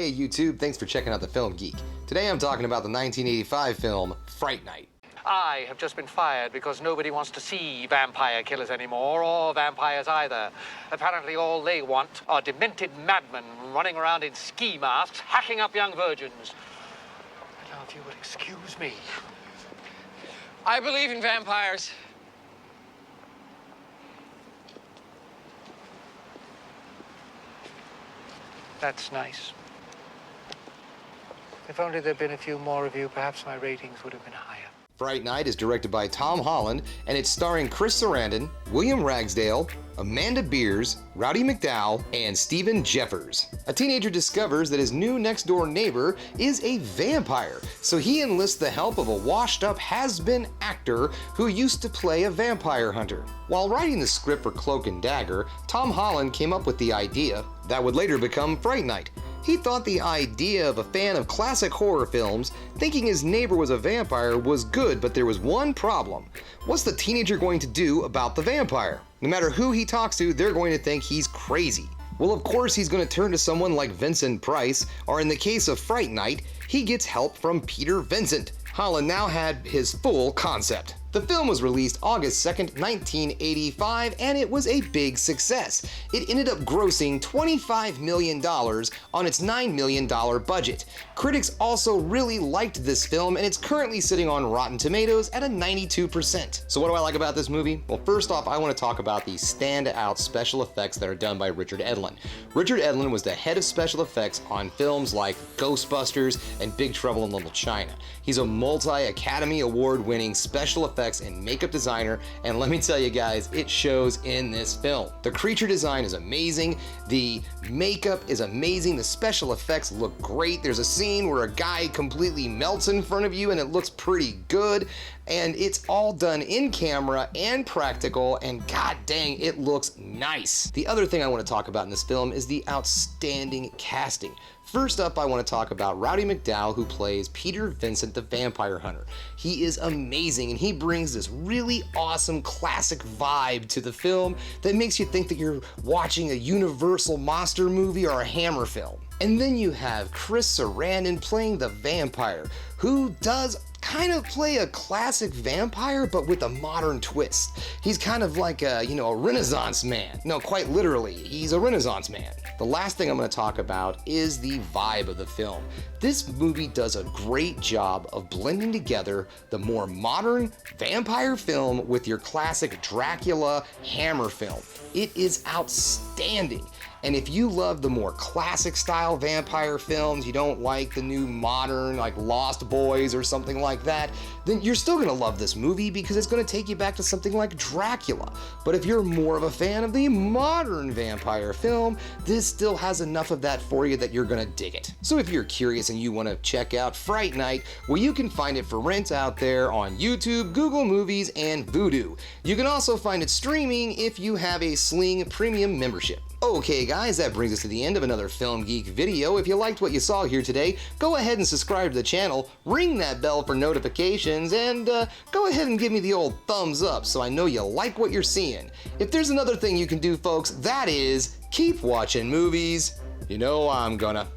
Hey YouTube, thanks for checking out the Film Geek. Today I'm talking about the 1985 film, Fright Night. I have just been fired because nobody wants to see vampire killers anymore, or vampires either. Apparently all they want are demented madmen running around in ski masks, hacking up young virgins. Now, if you would excuse me. I believe in vampires. That's nice. If only there'd been a few more of you, perhaps my ratings would have been higher. Fright Night is directed by Tom Holland, and it's starring Chris Sarandon, William Ragsdale, Amanda Beers, Rowdy McDowell, and Stephen Jeffers. A teenager discovers that his new next-door neighbor is a vampire, so he enlists the help of a washed-up has-been actor who used to play a vampire hunter. While writing the script for Cloak and Dagger, Tom Holland came up with the idea that would later become Fright Night. He thought the idea of a fan of classic horror films thinking his neighbor was a vampire was good, but there was one problem. What's the teenager going to do about the vampire? No matter who he talks to, they're going to think he's crazy. Well, of course he's going to turn to someone like Vincent Price, or in the case of Fright Night, he gets help from Peter Vincent. Holland now had his full concept. The film was released August 2nd, 1985, and it was a big success. It ended up grossing $25 million on its $9 million budget. Critics also really liked this film, and it's currently sitting on Rotten Tomatoes at a 92%. So what do I like about this movie? Well, first off, I want to talk about the standout special effects that are done by Richard Edlund. Richard Edlund was the head of special effects on films like Ghostbusters and Big Trouble in Little China. He's a multi-Academy Award-winning special effects and makeup designer, and let me tell you guys, it shows in this film. The creature design is amazing, the makeup is amazing, the special effects look great. There's a scene where a guy completely melts in front of you and it looks pretty good, and it's all done in camera and practical, and god dang, it looks nice. The other thing I want to talk about in this film is the outstanding casting. First up, I want to talk about Rowdy McDowell, who plays Peter Vincent the Vampire Hunter. He is amazing, and he brings this really awesome classic vibe to the film that makes you think that you're watching a Universal monster movie or a Hammer film. And then you have Chris Sarandon playing the vampire, who does kind of play a classic vampire, but with a modern twist. He's kind of like a Renaissance man. No, quite literally, he's a Renaissance man. The last thing I'm going to talk about is the vibe of the film. This movie does a great job of blending together the more modern vampire film with your classic Dracula Hammer film. It is outstanding. And if you love the more classic style vampire films, you don't like the new modern like Lost Boys or something like that, then you're still gonna love this movie because it's gonna take you back to something like Dracula. But if you're more of a fan of the modern vampire film, this still has enough of that for you that you're gonna dig it. So if you're curious and you wanna check out Fright Night, well, you can find it for rent out there on YouTube, Google Movies, and Vudu. You can also find it streaming if you have a Sling Premium membership. Okay guys, that brings us to the end of another Film Geek video. If you liked what you saw here today, go ahead and subscribe to the channel, ring that bell for notifications, and go ahead and give me the old thumbs up so I know you like what you're seeing. If there's another thing you can do, folks, that is keep watching movies. You know I'm gonna.